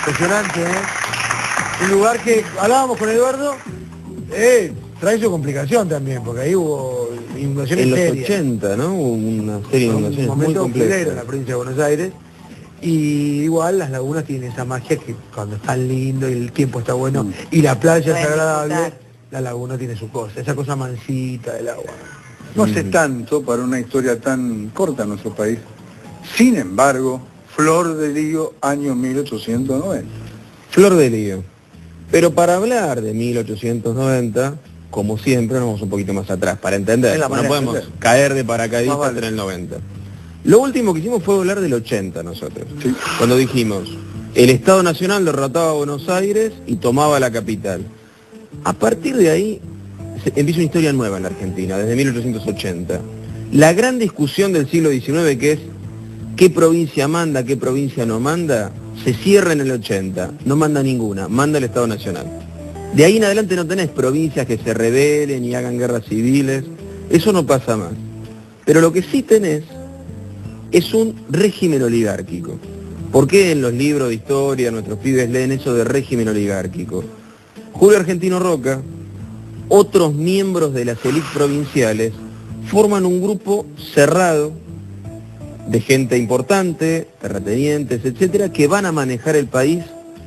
Impresionante, ¿eh? Un lugar que hablábamos con Eduardo, trae su complicación también, porque ahí hubo inundaciones en los serias. 80, ¿no? Hubo una serie de inundaciones Un momento muy complejas en la provincia de Buenos Aires. Y igual las lagunas tienen esa magia que cuando están lindo y el tiempo está bueno y la playa es agradable, la laguna tiene su cosa, esa cosa mansita del agua. No hace tanto para una historia tan corta en nuestro país. Sin embargo, Flor de Lío, año 1890. Flor de Lío. Pero para hablar de 1890, como siempre, nos vamos un poquito más atrás, para entender. No podemos caer de paracaidistas en el 90. Lo último que hicimos fue hablar del 80 nosotros. Sí. Cuando dijimos, el Estado Nacional derrotaba a Buenos Aires y tomaba la capital. A partir de ahí, empieza una historia nueva en la Argentina, desde 1880. La gran discusión del siglo XIX, que es qué provincia manda, qué provincia no manda, se cierra en el 80. No manda ninguna, manda el Estado Nacional. De ahí en adelante no tenés provincias que se rebelen y hagan guerras civiles. Eso no pasa más. Pero lo que sí tenés es un régimen oligárquico. ¿Por qué en los libros de historia nuestros pibes leen eso de régimen oligárquico? Julio Argentino Roca, otros miembros de las élites provinciales, forman un grupo cerrado de gente importante, terratenientes, etcétera, que van a manejar el país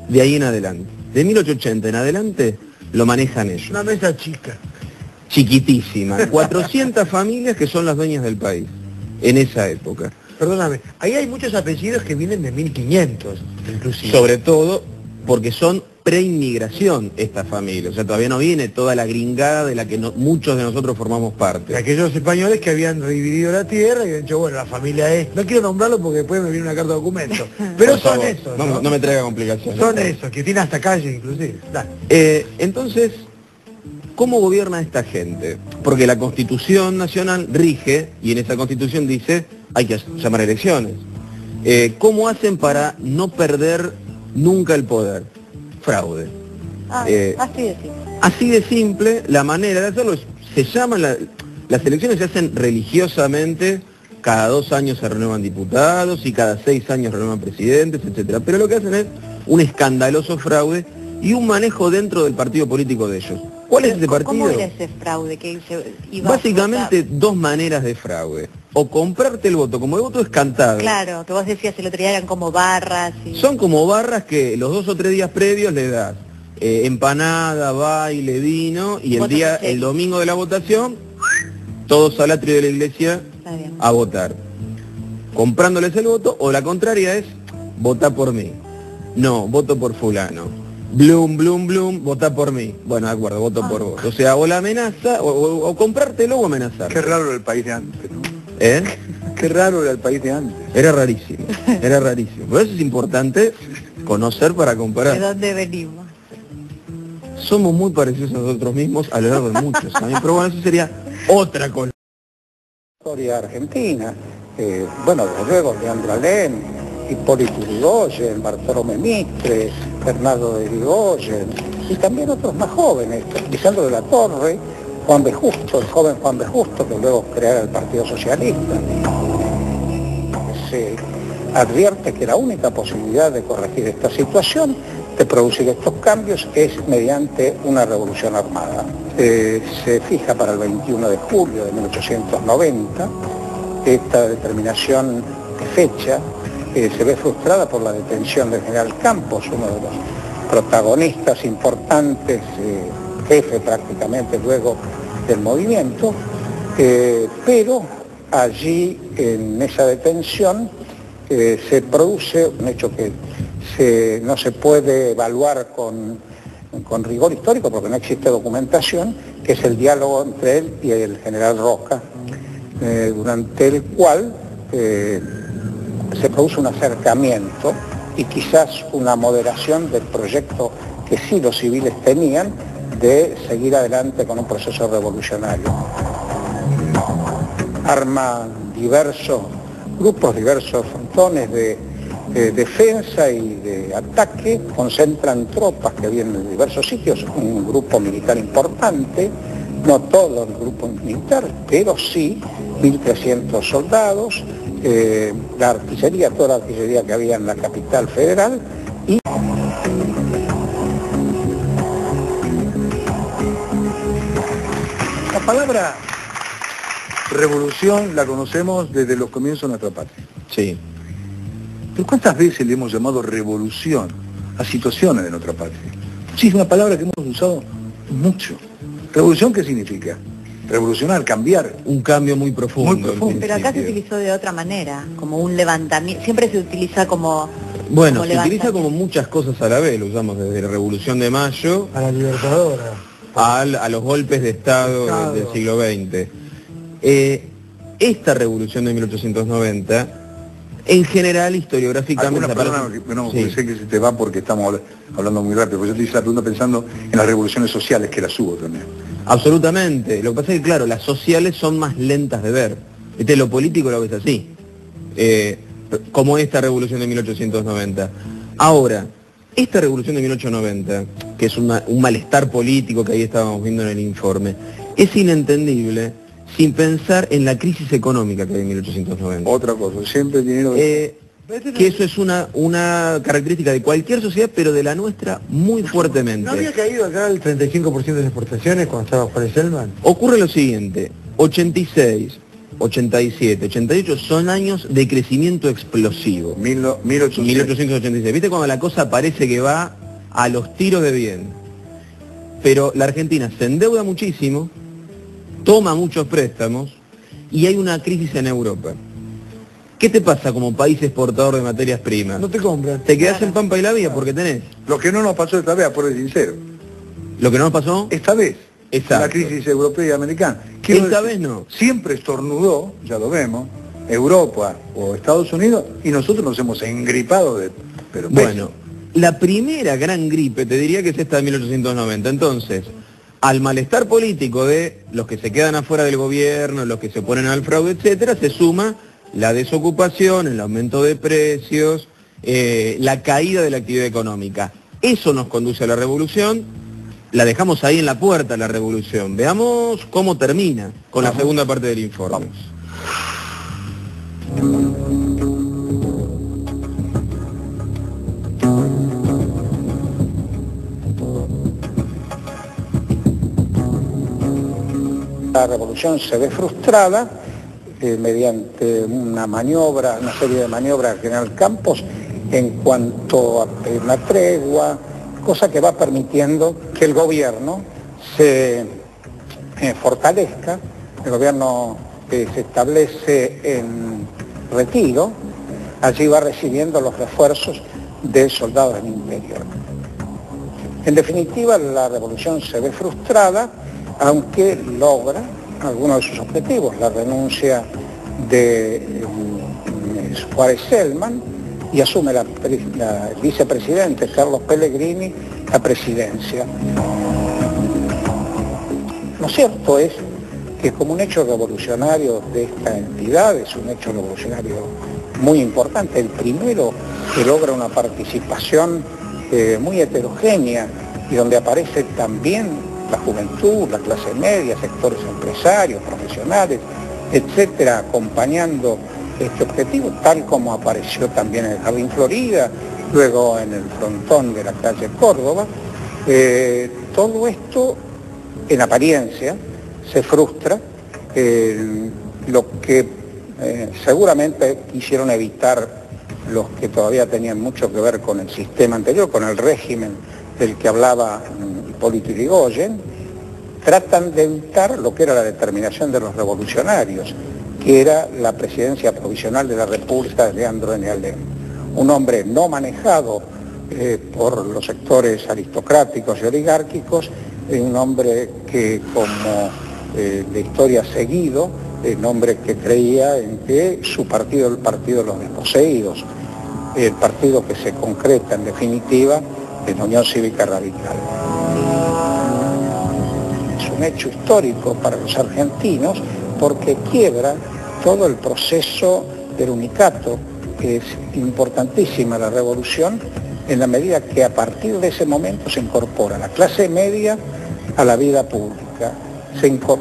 de ahí en adelante. De 1880 en adelante lo manejan ellos. Una mesa chica. Chiquitísima. 400 familias que son las dueñas del país en esa época. Perdóname, ahí hay muchos apellidos que vienen de 1500, inclusive. Sobre todo porque son preinmigración estas familias, o sea, todavía no viene toda la gringada de la que muchos de nosotros formamos parte. De aquellos españoles que habían dividido la tierra y habían dicho, bueno, la familia es... No quiero nombrarlo porque después me viene una carta de documento. Pero son esos, ¿no? No me traiga complicaciones. Son esos, que tienen hasta calle inclusive. Entonces, ¿cómo gobierna esta gente? Porque la Constitución Nacional rige, y en esa Constitución dice, hay que llamar a elecciones. ¿Cómo hacen para no perder nunca el poder? Fraude. Así de simple. Así de simple, la manera de hacerlo es, se llaman, las elecciones se hacen religiosamente, cada 2 años se renuevan diputados y cada 6 años renuevan presidentes, etcétera. Pero lo que hacen es un escandaloso fraude y un manejo dentro del partido político de ellos. ¿Cuál es ese partido? ¿Cómo era ese fraude que se iba Básicamente a votar? 2 maneras de fraude. O comprarte el voto, como el voto es cantado. Claro, que vos decías el otro día eran como barras. Y... Son como barras que los 2 o 3 días previos le das empanada, baile, vino, y el domingo de la votación, todos al atrio de la iglesia a votar. Comprándoles el voto, o la contraria es, votá por mí. No, voto por fulano. Blum, blum, blum, votá por mí. Bueno, de acuerdo, voto por vos. O sea, o la amenaza, o comprártelo o amenazar. Qué raro era el país de antes, ¿no? ¿Eh? Qué raro era el país de antes. Era rarísimo, era rarísimo. Por eso es importante conocer para comparar. ¿De dónde venimos? Somos muy parecidos a nosotros mismos a lo largo de muchos años, pero bueno, eso sería otra cosa. Historia argentina, bueno, desde luego, Leandro Alem, Hipólito Yrigoyen, Bartolomé Mitre, Bernardo de Irigoyen, y también otros más jóvenes, Lisandro de la Torre, Juan B. Justo, el joven Juan B. Justo, que luego creara el Partido Socialista. Se advierte que la única posibilidad de corregir esta situación, de producir estos cambios, es mediante una revolución armada. Se fija para el 21 de julio de 1890, esta determinación de fecha se ve frustrada por la detención del general Campos, uno de los protagonistas importantes, jefe prácticamente luego del movimiento, pero allí en esa detención se produce un hecho que no se puede evaluar con rigor histórico porque no existe documentación, que es el diálogo entre él y el general Roca, durante el cual se produce un acercamiento y quizás una moderación del proyecto que sí los civiles tenían de seguir adelante con un proceso revolucionario. Arma diversos grupos, diversos frontones de defensa y de ataque, concentran tropas que vienen de diversos sitios, un grupo militar importante, no todo el grupo militar, pero sí 1.300 soldados, la artillería, toda la artillería que había en la capital federal, y palabra revolución la conocemos desde los comienzos de nuestra patria. Sí. Pero ¿cuántas veces le hemos llamado revolución a situaciones de nuestra patria? Sí, es una palabra que hemos usado mucho. ¿Revolución qué significa? Revolucionar, cambiar. Un cambio muy profundo. Muy profundo. Pero acá se utilizó de otra manera, como un levantamiento. Siempre se utiliza como... Bueno, como se utiliza como muchas cosas a la vez, lo usamos desde la Revolución de Mayo A la Libertadora. a los golpes de Estado del siglo XX. Esta revolución de 1890, en general, historiográficamente... Sé que se te va porque estamos hablando muy rápido, pero yo te hice la pregunta pensando en las revoluciones sociales, que las hubo también. Absolutamente. Lo que pasa es que, claro, las sociales son más lentas de ver. Lo político lo ves así. Como esta revolución de 1890. Ahora, esta revolución de 1890, que es un malestar político que ahí estábamos viendo en el informe, es inentendible sin pensar en la crisis económica que hay en 1890. Otra cosa, siempre dinero... que eso es una característica de cualquier sociedad, pero de la nuestra muy fuertemente. ¿No había caído acá el 35% de las exportaciones cuando estaba Juárez Selman? Ocurre lo siguiente, 86, 87, 88 son años de crecimiento explosivo. 1886. ¿Viste cuando la cosa parece que va a los tiros de bien? Pero la Argentina se endeuda muchísimo, toma muchos préstamos y hay una crisis en Europa. ¿Qué te pasa como país exportador de materias primas? No te compran. Te quedás en Pampa y la Vía porque tenés. Lo que no nos pasó esta vez, por ser sincero. ¿Lo que no nos pasó? Esta vez. Exacto. La crisis europea y americana. Esta vez no. Siempre estornudó, ya lo vemos, Europa o Estados Unidos, y nosotros nos hemos engripado de... Pero bueno, la primera gran gripe te diría que es esta de 1890. Entonces, al malestar político de los que se quedan afuera del gobierno, los que se oponen al fraude, etcétera, se suma la desocupación, el aumento de precios, la caída de la actividad económica. Eso nos conduce a la revolución. La dejamos ahí en la puerta, la revolución. Veamos cómo termina con la segunda parte del informe. La revolución se ve frustrada mediante una serie de maniobras del general Campos en cuanto a pedir una tregua, cosa que va permitiendo que el gobierno se fortalezca. El gobierno se establece en retiro, allí va recibiendo los refuerzos de soldados del interior. En definitiva, la revolución se ve frustrada, aunque logra algunos de sus objetivos, la renuncia de Juárez Selman, y asume el vicepresidente Carlos Pellegrini la presidencia. Lo cierto es que como un hecho revolucionario de esta entidad, es un hecho revolucionario muy importante, el primero que logra una participación muy heterogénea y donde aparece también la juventud, la clase media, sectores empresarios, profesionales, etcétera, acompañando este objetivo, tal como apareció también en el Jardín Florida, luego en el frontón de la calle Córdoba. Todo esto, en apariencia, se frustra, lo que seguramente quisieron evitar los que todavía tenían mucho que ver con el sistema anterior, con el régimen del que hablaba Hipólito Yrigoyen, tratan de evitar lo que era la determinación de los revolucionarios, que era la presidencia provisional de la República de Leandro N. Alem. Un hombre no manejado por los sectores aristocráticos y oligárquicos, un hombre que como de historia seguido, un hombre que creía en que su partido, el partido de los desposeídos, el partido que se concreta en definitiva en la Unión Cívica Radical. Es un hecho histórico para los argentinos porque quiebra todo el proceso del unicato, que es importantísima la revolución, en la medida que a partir de ese momento se incorpora la clase media a la vida pública.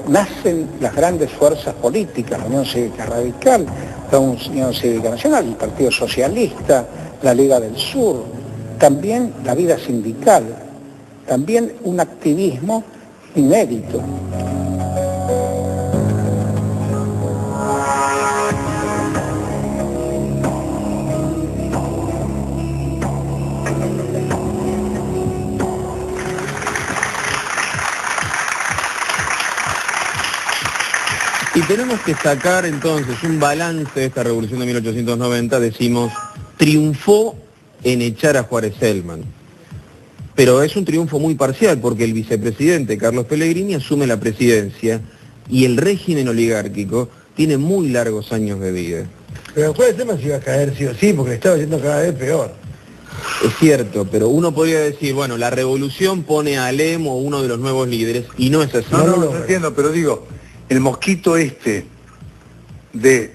Nacen las grandes fuerzas políticas, la Unión Cívica Radical, la Unión Cívica Nacional, el Partido Socialista, la Liga del Sur, también la vida sindical, también un activismo inédito. tenemos que sacar entonces un balance de esta revolución de 1890, decimos, triunfó en echar a Juárez Celman. Pero es un triunfo muy parcial porque el vicepresidente Carlos Pellegrini asume la presidencia y el régimen oligárquico tiene muy largos años de vida. Pero Juárez Celman se iba a caer sí o sí, porque le estaba yendo cada vez peor. Es cierto, pero uno podría decir, bueno, la revolución pone a Alem o uno de los nuevos líderes, y no es así. No entiendo, pero digo, el mosquito este de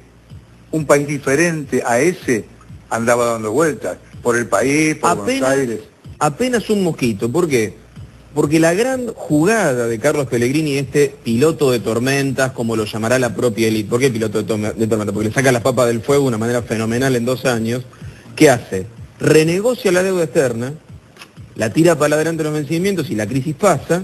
un país diferente a ese andaba dando vueltas por el país, por Buenos Aires. Apenas un mosquito, ¿por qué? Porque la gran jugada de Carlos Pellegrini, este piloto de tormentas, como lo llamará la propia élite, ¿por qué piloto de tormentas? Porque le saca las papas del fuego de una manera fenomenal en 2 años. ¿Qué hace? Renegocia la deuda externa, la tira para adelante los vencimientos y la crisis pasa,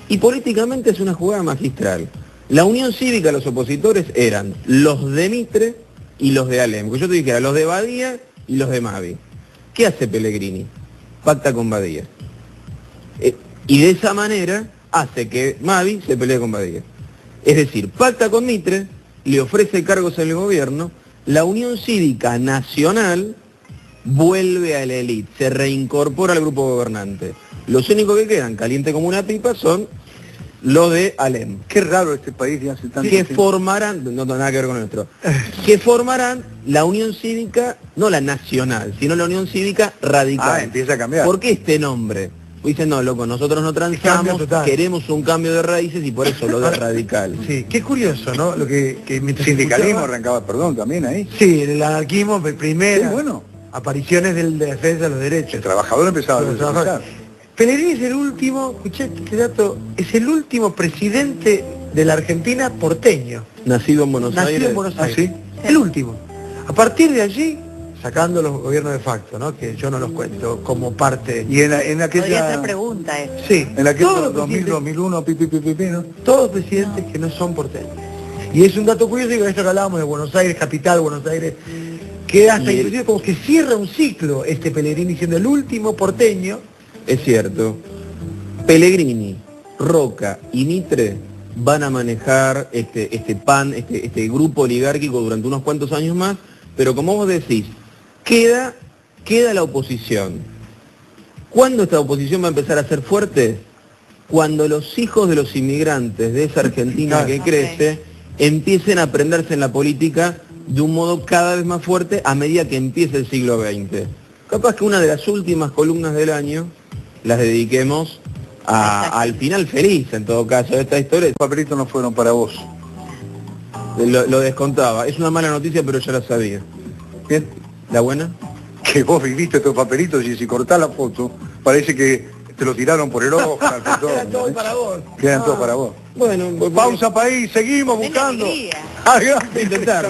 y políticamente es una jugada magistral. La unión cívica, los opositores eran los de Mitre y los de Alem, porque yo te dije, eran los de Badía y los de Mavi. ¿Qué hace Pellegrini? Pacta con Badía. Y de esa manera hace que Mavi se pelee con Badía. Es decir, pacta con Mitre, le ofrece cargos en el gobierno, la Unión Cívica Nacional vuelve a la élite, se reincorpora al grupo gobernante. Los únicos que quedan caliente como una pipa son los de Alem. Qué raro este país de hace tanto tiempo. Formarán, no tiene nada que ver con nuestro, que formarán la Unión Cívica, no la nacional, sino la Unión Cívica Radical. Empieza a cambiar. ¿Por qué este nombre? Dicen, no, loco, nosotros no transamos, queremos un cambio de raíces y por eso lo de radical. Sí, qué curioso, ¿no? Lo que mientras sindicalismo arrancaba, también ahí. Sí, el anarquismo, primera. Sí, bueno. Apariciones de defensa de los derechos. El trabajador empezaba a luchar. Pellegrini es el último, escuché este dato, es el último presidente de la Argentina porteño. Nacido en Buenos Aires. Nacido en Buenos Aires. ¿Sí? El último. A partir de allí, sacando los gobiernos de facto, ¿no? Que yo no los cuento como parte. Y en aquella... Podría ser pregunta eso. Sí. En aquella 2000, 2001, ¿no? Todos presidentes que no son porteños. Y es un dato curioso, digo, esto que hablábamos de Buenos Aires, capital, Buenos Aires, que hasta inclusive como que cierra un ciclo este Pellegrini siendo el último porteño. Es cierto. Pellegrini, Roca y Mitre van a manejar este grupo oligárquico durante unos cuantos años más, pero como vos decís, queda la oposición. ¿Cuándo esta oposición va a empezar a ser fuerte? Cuando los hijos de los inmigrantes de esa Argentina que crece empiecen a prenderse en la política de un modo cada vez más fuerte a medida que empiece el siglo XX. Capaz que una de las últimas columnas del año las dediquemos al final feliz, en todo caso, de esta historia. Los papelitos no fueron para vos. Lo descontaba. Es una mala noticia, pero ya la sabía. Bien. ¿La buena? Que vos viviste estos papelitos y si cortás la foto, parece que te lo tiraron por el ojo. Quedan todos para vos. Quedan todos para vos. Bueno, Pausa país, seguimos buscando. Alegría. Adiós. Intentar.